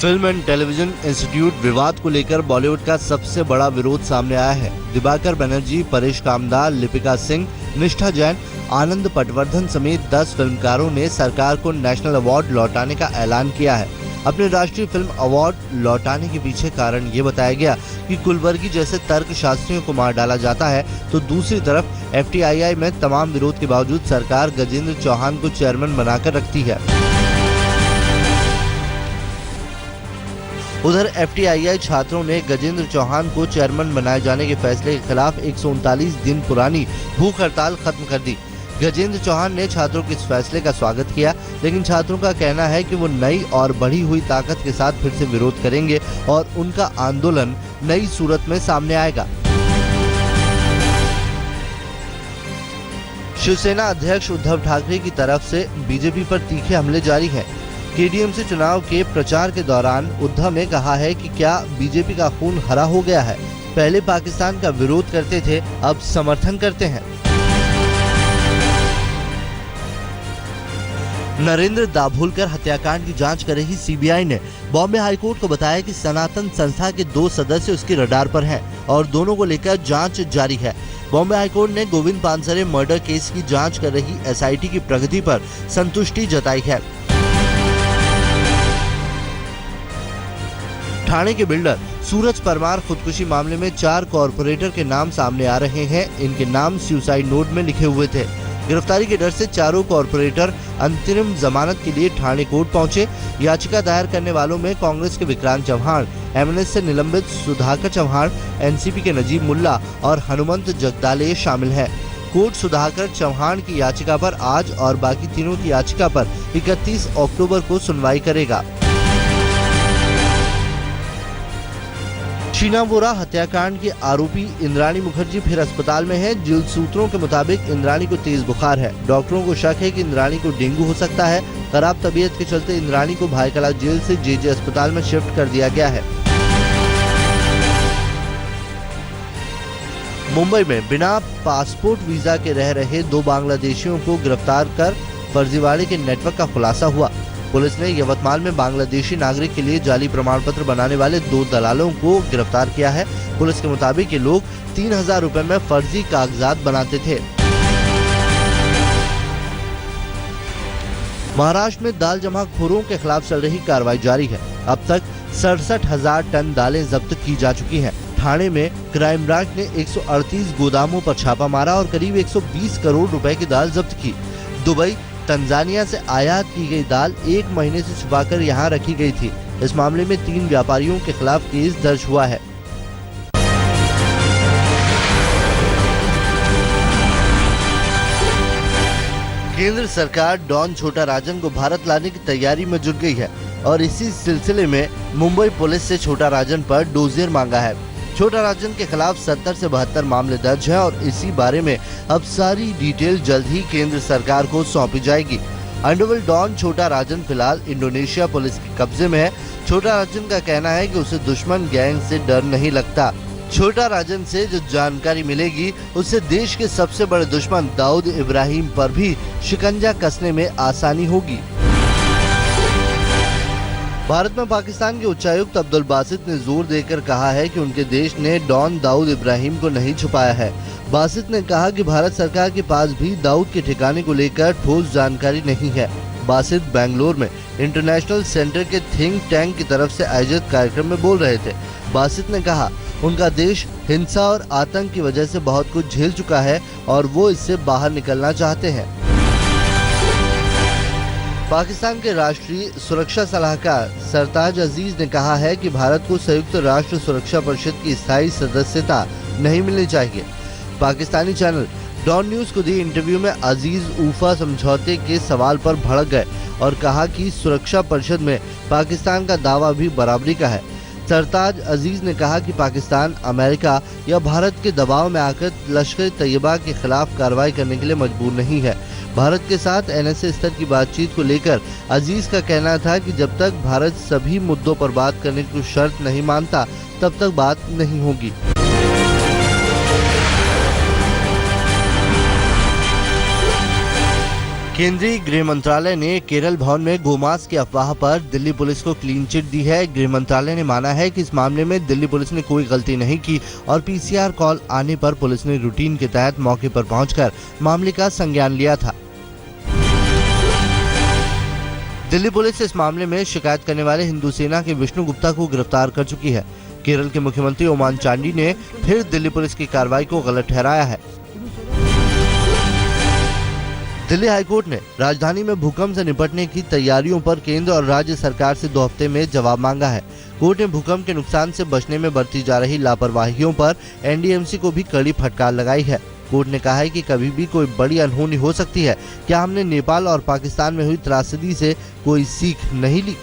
Film and television institute विवाद को लेकर बॉलीवुड का सबसे बड़ा विरोध सामने आया है। दिवाकर बनर्जी, परेश कामदार, लिपिका सिंह, निष्ठा जैन, आनंद पटवर्धन समेत 10 फिल्मकारों ने सरकार को नेशनल अवार्ड लौटाने का ऐलान किया है। अपने राष्ट्रीय फिल्म अवार्ड लौटाने के पीछे कारण ये बताया गया कि कुलवर्गी जैसे तर्कशास्त्रियों को मार डाला जाता है, तो दूसरी तरफ FTII में तमाम विरोध के बावजूद सरकार गजेंद्र चौहान को चेयरमैन बनाकर रखती है। उधर FTII छात्रों ने गजेंद्र चौहान को चेयरमैन बनाए जाने के फैसले के खिलाफ 139 दिन पुरानी भूख हड़ताल खत्म कर दी। गजेंद्र चौहान ने छात्रों के इस फैसले का स्वागत किया, लेकिन छात्रों का कहना है कि वो नई और बढ़ी हुई ताकत के साथ फिर से विरोध करेंगे और उनका आंदोलन नई सूरत में सामने आएगा। शिवसेना अध्यक्ष उद्धव ठाकरे की तरफ से बीजेपी पर तीखे हमले जारी हैं। KDMC चुनाव के प्रचार के दौरान उद्धव ने कहा है कि क्या बीजेपी का खून हरा हो गया है? पहले पाकिस्तान का विरोध करते थे, अब समर्थन करते हैं। नरेंद्र दाभोलकर हत्याकांड की जांच कर रही CBI ने बॉम्बे हाईकोर्ट को बताया कि सनातन संस्था के 2 सदस्य उसके रडार पर हैं और दोनों को लेकर जांच जारी है। बॉम्बे हाईकोर्ट ने गोविंद पानसरे मर्डर केस की जांच कर रही SIT की प्रगति पर संतुष्टि जताई है। ठाणे के बिल्डर सूरज परमार खुदकुशी मामले में 4 कॉर्पोरेटर के नाम सामने आ रहे हैं। इनके नाम सुसाइड नोट में लिखे हुए थे। गिरफ्तारी के डर से चारों कॉर्पोरेटर अंतरिम जमानत के लिए ठाणे कोर्ट पहुंचे। याचिका दायर करने वालों में कांग्रेस के विक्रांत चव्हाण, MNS से निलंबित सुधाकर चव्हाण, NCP के नजीब मुल्ला और हनुमंत जगदाले शामिल हैं। कोर्ट सुधाकर चव्हाण की याचिका पर आज और बाकी तीनों की याचिका पर 31 अक्टूबर को सुनवाई करेगा। शीना बोरा हत्याकांड के आरोपी इंद्राणी मुखर्जी फिर अस्पताल में है। जेल सूत्रों के मुताबिक इंद्राणी को तेज बुखार है। डॉक्टरों को शक है कि इंद्राणी को डेंगू हो सकता है। खराब तबीयत के चलते इंद्राणी को भाईकला जेल से JJ अस्पताल में शिफ्ट कर दिया गया है। मुंबई में बिना पासपोर्ट वीजा के रह रहे 2 बांग्लादेशियों को गिरफ्तार कर फर्जीवाड़े के नेटवर्क का खुलासा हुआ। पुलिस ने यवतमाल में बांग्लादेशी नागरिक के लिए जाली प्रमाण पत्र बनाने वाले 2 दलालों को गिरफ्तार किया है। पुलिस के मुताबिक ये लोग 3000 रुपए में फर्जी कागजात बनाते थे। महाराष्ट्र में दाल जमाखोरों के खिलाफ चल रही कार्रवाई जारी है। अब तक 67,000 टन दालें जब्त की जा चुकी हैं। ठाणे में क्राइम ब्रांच ने 138 गोदामों पर छापा मारा और करीब 120 करोड़ रुपए की दाल जब्त की। दुबई, तंजानिया से आयात की गई दाल 1 महीने से छुपाकर यहां रखी गई थी। इस मामले में 3 व्यापारियों के खिलाफ केस दर्ज हुआ है। केंद्र सरकार डॉन छोटा राजन को भारत लाने की तैयारी में जुट गई है और इसी सिलसिले में मुंबई पुलिस से छोटा राजन पर डोजियर मांगा है। छोटा राजन के खिलाफ 70 से 72 मामले दर्ज हैं और इसी बारे में अब सारी डिटेल जल्द ही केंद्र सरकार को सौंपी जाएगी। अंडरवर्ल्ड डॉन छोटा राजन फिलहाल इंडोनेशिया पुलिस के कब्जे में है। छोटा राजन का कहना है कि उसे दुश्मन गैंग से डर नहीं लगता। छोटा राजन से जो जानकारी मिलेगी उससे देश के सबसे बड़े दुश्मन दाऊद इब्राहिम पर भी शिकंजा कसने में आसानी होगी। भारत में पाकिस्तान के उच्चायुक्त अब्दुल बासित ने जोर देकर कहा है कि उनके देश ने डॉन दाऊद इब्राहिम को नहीं छुपाया है। बासित ने कहा कि भारत सरकार के पास भी दाऊद के ठिकाने को लेकर ठोस जानकारी नहीं है। बासित बेंगलोर में इंटरनेशनल सेंटर के थिंक टैंक की तरफ से आयोजित कार्यक्रम में बोल रहे थे। बासित ने कहा उनका देश हिंसा और आतंक की वजह से बहुत कुछ झेल चुका है और वो इससे बाहर निकलना चाहते हैं। पाकिस्तान के राष्ट्रीय सुरक्षा सलाहकार सरताज अजीज ने कहा है कि भारत को संयुक्त राष्ट्र सुरक्षा परिषद की स्थायी सदस्यता नहीं मिलनी चाहिए। पाकिस्तानी चैनल डॉन न्यूज को दिए इंटरव्यू में अजीज ऊफा समझौते के सवाल पर भड़क गए और कहा कि सुरक्षा परिषद में पाकिस्तान का दावा भी बराबरी का है। सरताज अजीज ने कहा कि पाकिस्तान अमेरिका या भारत के दबाव में आकर लश्कर तैयबा के खिलाफ कार्रवाई करने के लिए मजबूर नहीं है। भारत के साथ NSA स्तर की बातचीत को लेकर अजीज का कहना था कि जब तक भारत सभी मुद्दों पर बात करने की शर्त नहीं मानता तब तक बात नहीं होगी। केंद्रीय गृह मंत्रालय ने केरल भवन में गोमांस की अफवाह पर दिल्ली पुलिस को क्लीन चिट दी है। गृह मंत्रालय ने माना है कि इस मामले में दिल्ली पुलिस ने कोई गलती नहीं की और पीसीआर कॉल आने पर पुलिस ने रूटीन के तहत मौके पर पहुंचकर मामले का संज्ञान लिया था। दिल्ली पुलिस इस मामले में शिकायत करने वाले हिंदू सेना के विष्णु गुप्ता को गिरफ्तार कर चुकी है। केरल के मुख्यमंत्री ओमान चांडी ने फिर दिल्ली पुलिस की कार्रवाई को गलत ठहराया है। दिल्ली हाईकोर्ट ने राजधानी में भूकंप से निपटने की तैयारियों पर केंद्र और राज्य सरकार से 2 हफ्ते में जवाब मांगा है। कोर्ट ने भूकंप के नुकसान से बचने में बरती जा रही लापरवाहियों पर एनडीएमसी को भी कड़ी फटकार लगाई है। कोर्ट ने कहा है कि कभी भी कोई बड़ी अनहोनी हो सकती है। क्या हमने नेपाल और पाकिस्तान में हुई त्रासदी से कोई सीख नहीं ली?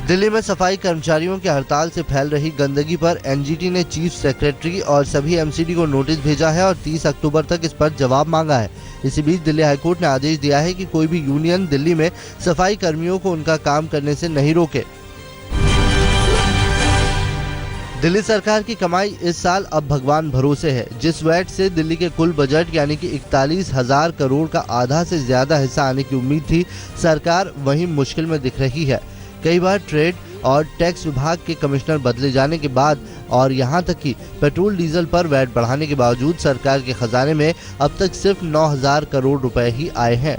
दिल्ली में सफाई कर्मचारियों की हड़ताल से फैल रही गंदगी पर एनजीटी ने चीफ सेक्रेटरी और सभी एमसीडी को नोटिस भेजा है और 30 अक्टूबर तक इस पर जवाब मांगा है। इसी बीच दिल्ली हाईकोर्ट ने आदेश दिया है कि कोई भी यूनियन दिल्ली में सफाई कर्मियों को उनका काम करने से नहीं रोके। दिल्ली सरकार की कमाई इस साल अब भगवान भरोसे है। जिस वैट से दिल्ली के कुल बजट यानी कि 41,000 करोड़ का आधा से ज्यादा हिस्सा आने की उम्मीद थी, सरकार वहीं मुश्किल में दिख रही है। कई बार ट्रेड और टैक्स विभाग के कमिश्नर बदले जाने के बाद और यहां तक कि पेट्रोल डीजल पर वैट बढ़ाने के बावजूद सरकार के खजाने में अब तक सिर्फ 9,000 करोड़ रुपए ही आए हैं।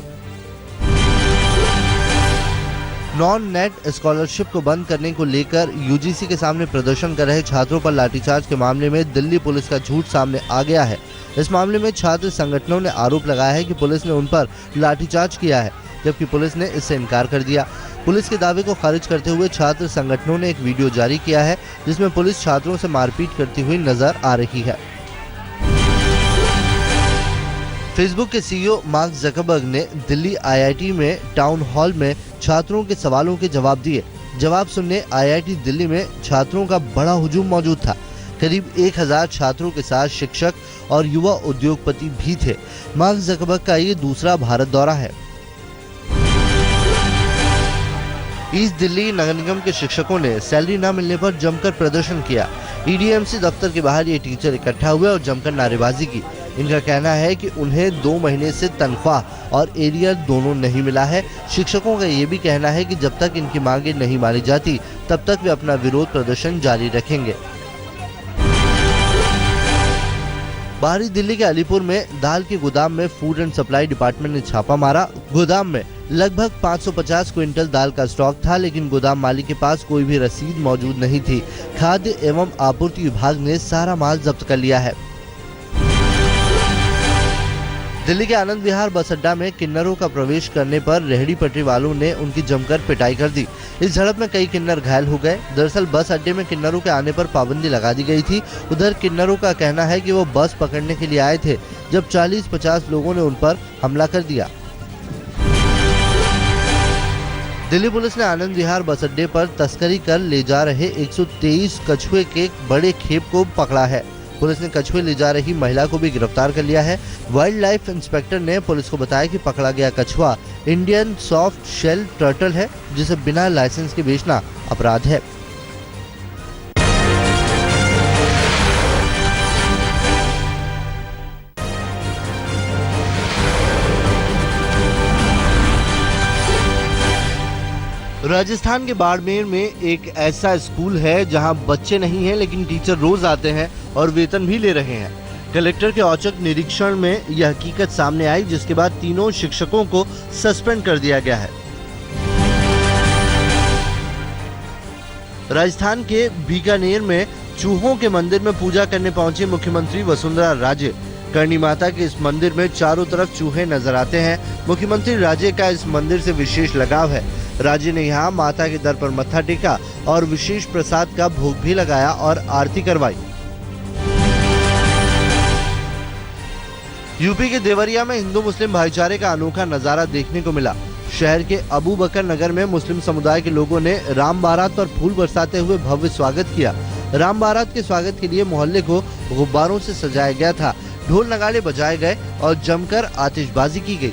नॉन नेट स्कॉलरशिप को बंद करने को लेकर यूजीसी के सामने प्रदर्शन कर रहे छात्रों पर लाठीचार्ज के मामले में दिल्ली पुलिस का झूठ सामने आ गया है। इस मामले में छात्र संगठनों ने आरोप लगाया है कि पुलिस ने उन पर लाठीचार्ज किया है, जबकि पुलिस ने इससे इनकार कर दिया। पुलिस के दावे को खारिज करते हुए छात्र संगठनों ने एक वीडियो जारी किया है जिसमें पुलिस छात्रों से मारपीट करती हुई नजर आ रही है। फेसबुक के सीईओ मार्क जकरबर्ग ने दिल्ली आईआईटी में टाउन हॉल में छात्रों के सवालों के जवाब दिए। जवाब सुनने आईआईटी दिल्ली में छात्रों का बड़ा हुजूम मौजूद था। करीब 1000 छात्रों के साथ शिक्षक और युवा उद्योगपति भी थे। मार्क जकरबर्ग का ये दूसरा भारत दौरा है। ईस्ट दिल्ली नगर निगम के शिक्षकों ने सैलरी न मिलने पर जमकर प्रदर्शन किया। ईडीएमसी दफ्तर के बाहर ये टीचर इकट्ठा हुए और जमकर नारेबाजी की। इनका कहना है कि उन्हें 2 महीने से तनख्वाह और एरियर दोनों नहीं मिला है। शिक्षकों का ये भी कहना है कि जब तक इनकी मांगे नहीं मानी जाती तब तक वे अपना विरोध प्रदर्शन जारी रखेंगे। बाहरी दिल्ली के अलीपुर में दाल के गोदाम में फूड एंड सप्लाई डिपार्टमेंट ने छापा मारा। गोदाम में लगभग 550 क्विंटल दाल का स्टॉक था, लेकिन गोदाम मालिक के पास कोई भी रसीद मौजूद नहीं थी। खाद्य एवं आपूर्ति विभाग ने सारा माल जब्त कर लिया है। दिल्ली के आनंद विहार बस अड्डा में किन्नरों का प्रवेश करने पर रेहड़ी पटरी वालों ने उनकी जमकर पिटाई कर दी। इस झड़प में कई किन्नर घायल हो गए। दरअसल बस अड्डे में किन्नरों के आने पर पाबंदी लगा दी गई थी। उधर किन्नरों का कहना है कि वो बस पकड़ने के लिए आए थे, जब 40-50 लोगों ने उन पर हमला कर दिया। दिल्ली पुलिस ने आनंद विहार बस अड्डे पर तस्करी कर ले जा रहे 123 कछुए के बड़े खेप को पकड़ा है। पुलिस ने कछुए ले जा रही महिला को भी गिरफ्तार कर लिया है। वाइल्ड लाइफ इंस्पेक्टर ने पुलिस को बताया कि पकड़ा गया कछुआ इंडियन सॉफ्ट शेल टर्टल है, जिसे बिना लाइसेंस के बेचना अपराध है। राजस्थान के बाड़मेर में एक ऐसा स्कूल है जहां बच्चे नहीं हैं, लेकिन टीचर रोज आते हैं और वेतन भी ले रहे हैं। कलेक्टर के औचक निरीक्षण में यह हकीकत सामने आई, जिसके बाद तीनों शिक्षकों को सस्पेंड कर दिया गया है। राजस्थान के बीकानेर में चूहों के मंदिर में पूजा करने पहुंची मुख्यमंत्री वसुंधरा राजे। करणी माता के इस मंदिर में चारों तरफ चूहे नजर आते हैं। मुख्यमंत्री राजे का इस मंदिर से विशेष लगाव है। राजे ने यहाँ माता के दर पर मत्था टेका और विशेष प्रसाद का भोग भी लगाया और आरती करवाई। यूपी के देवरिया में हिंदू मुस्लिम भाईचारे का अनोखा नजारा देखने को मिला। शहर के अबू बकर नगर में मुस्लिम समुदाय के लोगों ने राम बारात और फूल बरसाते हुए भव्य स्वागत किया। राम बारात के स्वागत के लिए मोहल्ले को गुब्बारों से सजाया गया था। ढोल नगाड़े बजाए गए और जमकर आतिशबाजी की गई।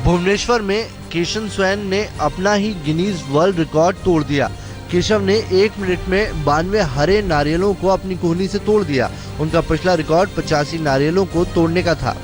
भुवनेश्वर में केशन स्वैन ने अपना ही गिनीज वर्ल्ड रिकॉर्ड तोड़ दिया। केशव ने 1 मिनट में 92 हरे नारियलों को अपनी कोहनी से तोड़ दिया। उनका पिछला रिकॉर्ड 85 नारियलों को तोड़ने का था।